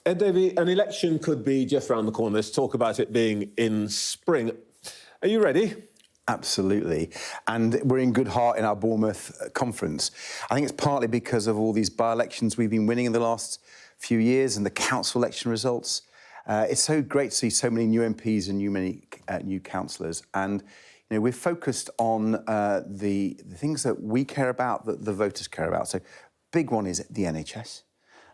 Ed Davey, an election could be just around the corner. Let's talk about it being in spring. Are you ready? Absolutely. And we're in good heart in our Bournemouth conference. I think it's partly because of all these by-elections we've been winning in the last few years and the council election results. It's so great to see so many new MPs and new councillors. And we're focused on the things that we care about, that the voters care about. So big one is the NHS.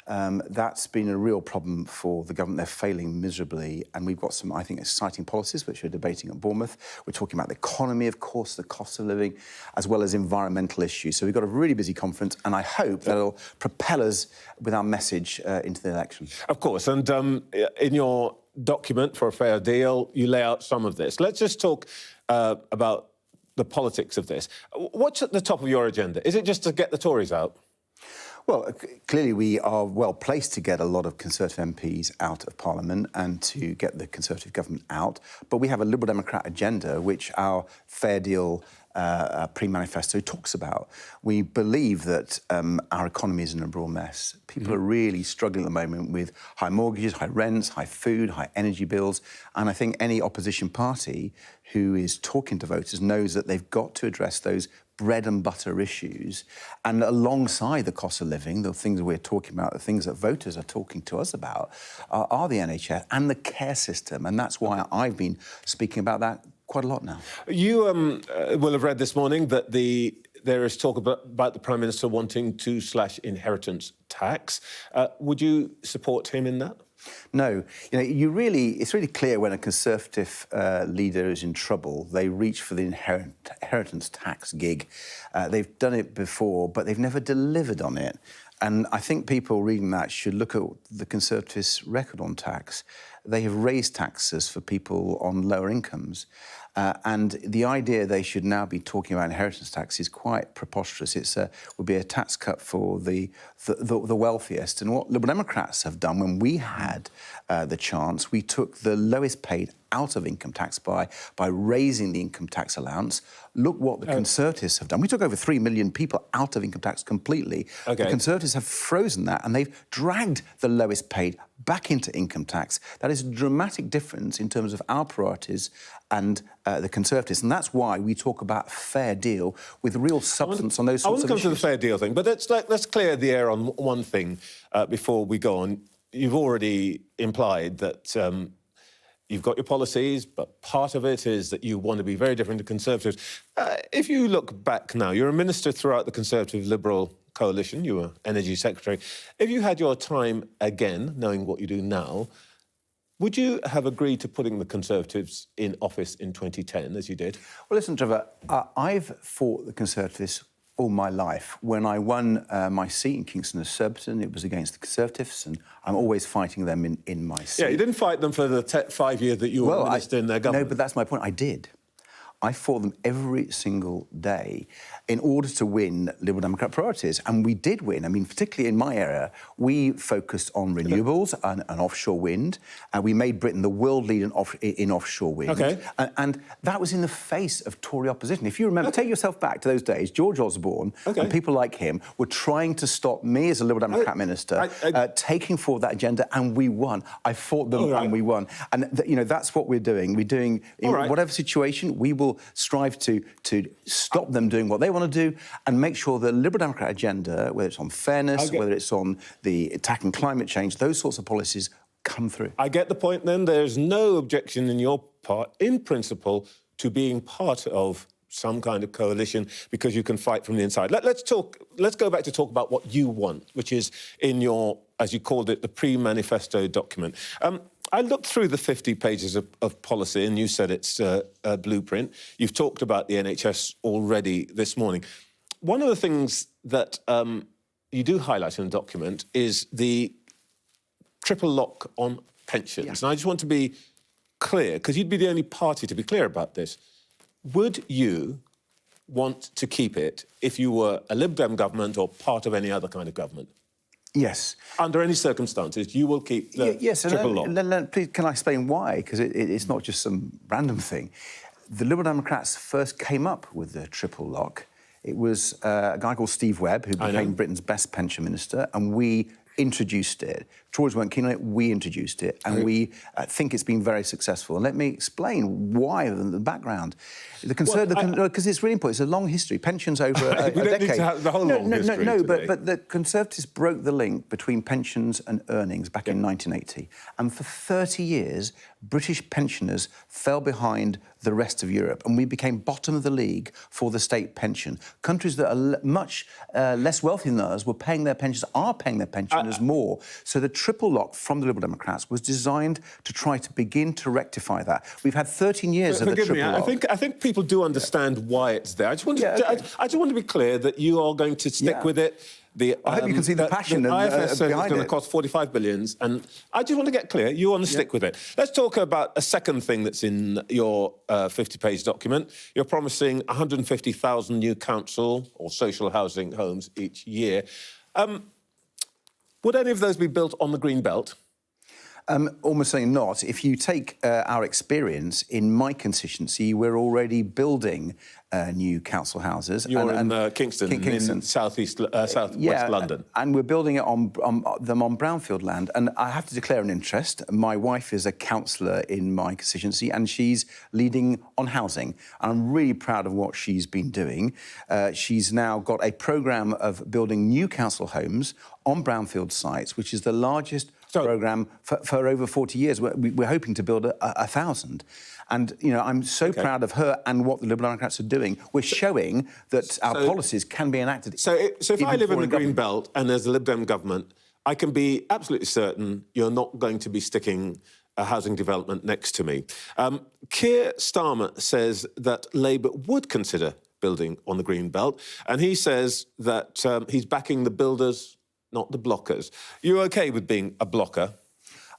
That's been a real problem for the government. They're failing miserably, and we've got some, I think, exciting policies which we're debating at Bournemouth. We're talking about the economy, of course, the cost of living, as well as environmental issues. So we've got a really busy conference, and I hope that'll propel us with our message into the election. Of course, and in your document for a fair deal, you lay out some of this. Let's just talk about the politics of this. What's at the top of your agenda? Is it just to get the Tories out? Well, clearly we are well placed to get a lot of Conservative MPs out of Parliament and to get the Conservative government out. But we have a Liberal Democrat agenda, which our Fair Deal pre-manifesto talks about. We believe that our economy is in a real mess. People are really struggling at the moment with high mortgages, high rents, high food, high energy bills. And I think any opposition party who is talking to voters knows that they've got to address those bread and butter issues, and alongside the cost of living, the things we're talking about, the things that voters are talking to us about, are the NHS and the care system, and that's why I've been speaking about that quite a lot now. You will have read this morning that there is talk about the Prime Minister wanting to slash inheritance tax. Would you support him in that? No. It's really clear when a Conservative leader is in trouble, they reach for the inheritance tax gig. They've done it before, but they've never delivered on it. And I think people reading that should look at the Conservatives' record on tax. They have raised taxes for people on lower incomes. And the idea they should now be talking about inheritance tax is quite preposterous. It would be a tax cut for the wealthiest. And what Liberal Democrats have done when we had the chance, we took the lowest paid out of income tax by raising the income tax allowance. Look what the Conservatives have done. We took over 3 million people out of income tax completely. Okay. The Conservatives have frozen that, and they've dragged the lowest paid back into income tax. That is a dramatic difference in terms of our priorities and the Conservatives, and that's why we talk about fair deal with real substance on those sorts of issues. I want to come to the fair deal thing, but let's clear the air on one thing before we go on. You've already implied that you've got your policies, but part of it is that you want to be very different to Conservatives. If you look back now, you're a minister throughout the Conservative-Liberal coalition, you were Energy Secretary. If you had your time again, knowing what you do now, would you have agreed to putting the Conservatives in office in 2010, as you did? Well, listen, Trevor, I've fought the Conservatives all my life. When I won my seat in Kingston and Surbiton, it was against the Conservatives, and I'm always fighting them in my seat. Yeah, you didn't fight them for the 5 years that you were minister in their government. No, but that's my point. I did. I fought them every single day in order to win Liberal Democrat priorities. And we did win. I mean, particularly in my area, we focused on renewables and offshore wind. And we made Britain the world leader in offshore wind. Okay. And that was in the face of Tory opposition. If you remember, take yourself back to those days, George Osborne and people like him were trying to stop me as a Liberal Democrat minister taking forward that agenda, and we won. I fought them and we won. And, that's what we're doing. We're doing, in whatever situation, we will strive to stop them doing what they want to do and make sure the Liberal Democrat agenda, whether it's on fairness, whether it's on the attacking climate change, those sorts of policies come through. I get the point then. There's no objection in your part, in principle, to being part of some kind of coalition because you can fight from the inside. Let's go back to talk about what you want, which is in your, as you called it, the pre-manifesto document. I looked through the 50 pages of policy, and you said it's a blueprint. You've talked about the NHS already this morning. One of the things that you do highlight in the document is the triple lock on pensions. Yeah. And I just want to be clear, because you'd be the only party to be clear about this. Would you want to keep it if you were a Lib Dem government or part of any other kind of government? Yes. Under any circumstances, you will keep the triple lock. Please, can I explain why? Because it's not just some random thing. The Liberal Democrats first came up with the triple lock. It was a guy called Steve Webb, who became Britain's best pension minister, and we introduced it. Tories weren't keen on it. We introduced it, and we think it's been very successful. And let me explain why, the background. Because it's really important. It's a long history. Pensions over a we don't decade. Need to have the whole long history today. But the Conservatives broke the link between pensions and earnings back in 1980. And for 30 years, British pensioners fell behind the rest of Europe, and we became bottom of the league for the state pension. Countries that are much less wealthy than us are paying their pensioners more. So the triple lock from the Liberal Democrats was designed to try to begin to rectify that. We've had 13 years of the triple lock. I think people do understand why it's there. I just want to be clear that you are going to stick with it. I hope you can see the passion the IFS says behind it's going to cost 45 billion, and I just want to get clear. You want to stick with it. Let's talk about a second thing that's in your 50-page document. You're promising 150,000 new council or social housing homes each year. Would any of those be built on the Green Belt? Almost certainly not. If you take our experience in my constituency, we're already building new council houses. You're in Kingston, in southwest London. And we're building it on brownfield land. And I have to declare an interest. My wife is a councillor in my constituency, and she's leading on housing. And I'm really proud of what she's been doing. She's now got a programme of building new council homes on brownfield sites, which is the largest programme for over 40 years. We're hoping to build 1,000. And, you know, I'm so proud of her and what the Liberal Democrats are doing. We're showing that our policies can be enacted. So if I live in the Green Belt and there's a Lib Dem government, I can be absolutely certain you're not going to be sticking a housing development next to me. Keir Starmer says that Labour would consider building on the Green Belt, and he says that he's backing the builders, not the blockers. You OK with being a blocker?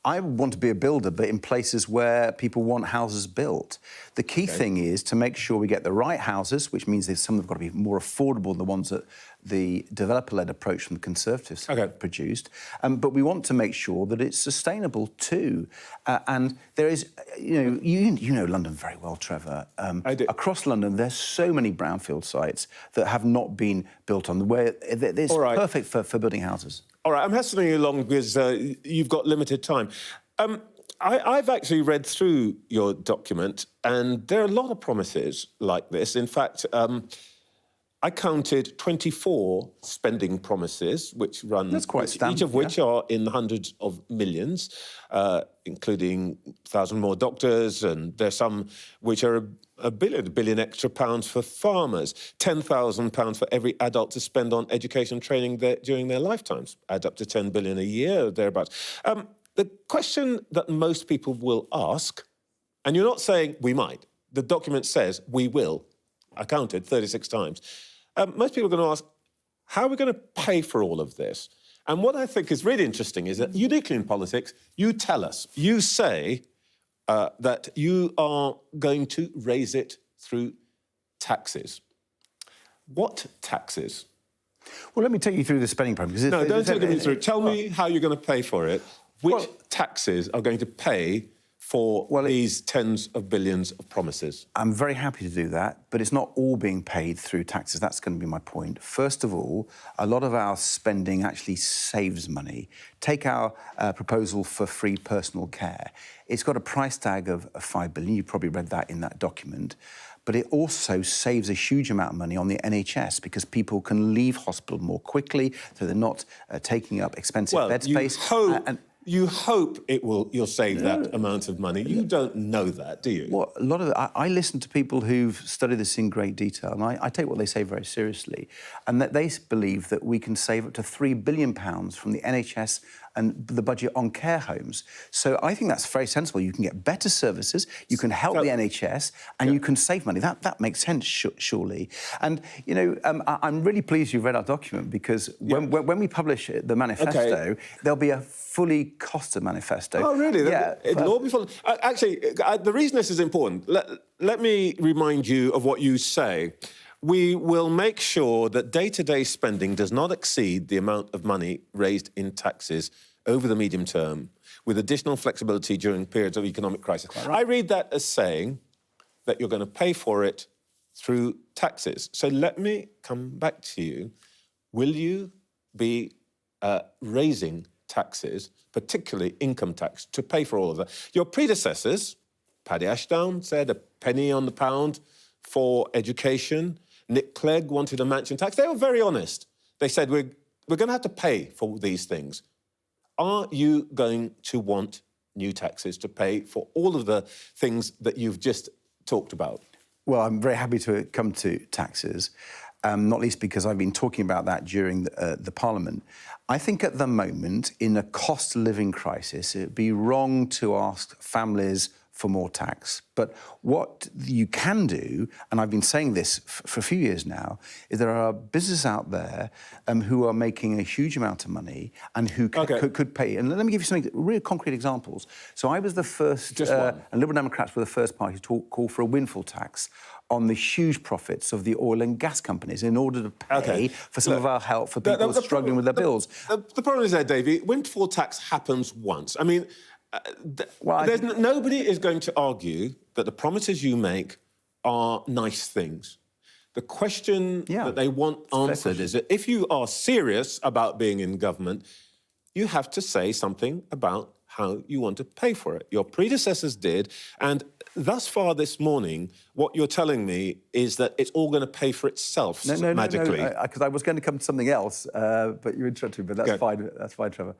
I want to be a builder, but in places where people want houses built. The key thing is to make sure we get the right houses, which means that some have got to be more affordable than the ones that the developer-led approach from the Conservatives produced. But we want to make sure that it's sustainable too. And there is, you know London very well, Trevor. I do. Across London, there's so many brownfield sites that have not been built on, where it's perfect for building houses. All right, I'm hastening you along because you've got limited time. I've actually read through your document, and there are a lot of promises like this. In fact, I counted 24 spending promises, which run... That's quite standard, each of which are in the hundreds of millions, including 1,000 more doctors, and there's some which are a billion extra pounds for farmers, £10,000 for every adult to spend on education and training during their lifetimes, add up to 10 billion a year, thereabouts. The question that most people will ask, and you're not saying we might, the document says we will, I counted 36 times. Most people are going to ask, how are we going to pay for all of this? And what I think is really interesting is that uniquely in politics, you tell us, you say that you are going to raise it through taxes. What taxes? Well, let me take you through the spending program. No, don't take me through. Tell me how you're going to pay for it. Which taxes are going to pay for these tens of billions of promises? I'm very happy to do that, but it's not all being paid through taxes. That's going to be my point. First of all, a lot of our spending actually saves money. Take our proposal for free personal care. It's got a price tag of 5 billion. You probably read that in that document. But it also saves a huge amount of money on the NHS because people can leave hospital more quickly, so they're not taking up expensive bed space. You hope you'll save that amount of money. You don't know that, do you? Well, a lot of it, I listen to people who've studied this in great detail, and I take what they say very seriously, and that they believe that we can save up to £3 billion from the NHS and the budget on care homes. So I think that's very sensible. You can get better services, you can help the NHS, and you can save money. That makes sense, surely. And, I'm really pleased you've read our document, because when we publish the manifesto, there'll be a fully costed manifesto. Oh, really? Yeah. It'll all be full. Actually, the reason this is important, let me remind you of what you say. We will make sure that day-to-day spending does not exceed the amount of money raised in taxes over the medium term, with additional flexibility during periods of economic crisis. I read that as saying that you're going to pay for it through taxes. So let me come back to you. Will you be raising taxes, particularly income tax, to pay for all of that. Your predecessors, Paddy Ashdown said a penny on the pound for education. Nick Clegg wanted a mansion tax. They were very honest. They said, we're going to have to pay for these things. Are you going to want new taxes to pay for all of the things that you've just talked about? Well, I'm very happy to come to taxes, not least because I've been talking about that during the Parliament. I think at the moment, in a cost of living crisis, it'd be wrong to ask families for more tax. But what you can do, and I've been saying this for a few years now, is there are businesses out there who are making a huge amount of money and who could pay. And let me give you some really concrete examples. So I was the first, and Liberal Democrats were the first party to call for a windfall tax on the huge profits of the oil and gas companies in order to pay for some of our help for people struggling with their bills. The problem is, Ed Davey, windfall tax happens once. I mean, nobody is going to argue that the promises you make are nice things. The question that they want answered is that if you are serious about being in government, you have to say something about how you want to pay for it. Your predecessors did, and thus far this morning, what you're telling me is that it's all going to pay for itself magically. No, because I was going to come to something else, but you interrupted me, but that's fine. That's fine, Trevor.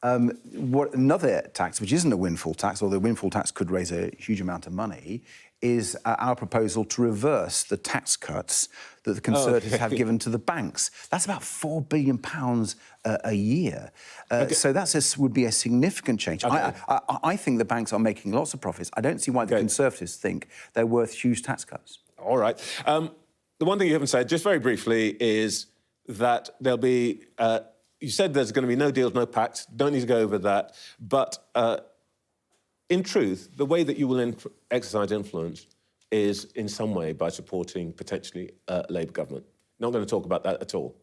Another tax, which isn't a windfall tax, although a windfall tax could raise a huge amount of money, is our proposal to reverse the tax cuts that the Conservatives have given to the banks. That's about £4 billion a year. So that would be a significant change. I think the banks are making lots of profits. I don't see why the Conservatives think they're worth huge tax cuts. All right. The one thing you haven't said, just very briefly, is that there'll be... you said there's going to be no deals, no pacts. Don't need to go over that. But in truth, the way that you will exercise influence is in some way by supporting potentially a Labour government. Not going to talk about that at all.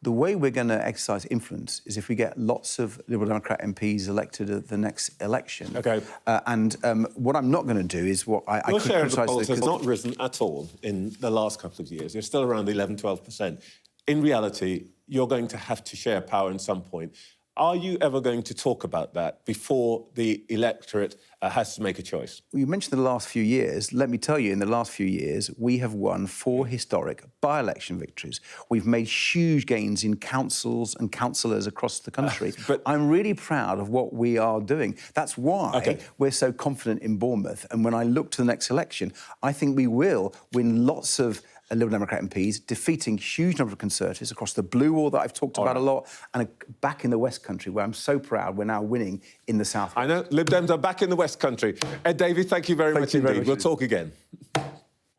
The way we're going to exercise influence is if we get lots of Liberal Democrat MPs elected at the next election. OK. And what I'm not going to do is what I Your could share of the criticise... polls has not risen at all in the last couple of years. You're still around the 11, 12%. In reality, you're going to have to share power at some point. Are you ever going to talk about that before the electorate has to make a choice? Well, you mentioned the last few years. Let me tell you, in the last few years, we have won 4 historic by-election victories. We've made huge gains in councils and councillors across the country. But I'm really proud of what we are doing. That's why we're so confident in Bournemouth. And when I look to the next election, I think we will win lots of Liberal Democrat MPs, defeating huge number of Conservatives across the blue wall that I've talked about a lot, and back in the West Country, where I'm so proud we're now winning in the South. I know, Lib Dems are back in the West Country. Ed Davey, thank you very much indeed. We'll talk again.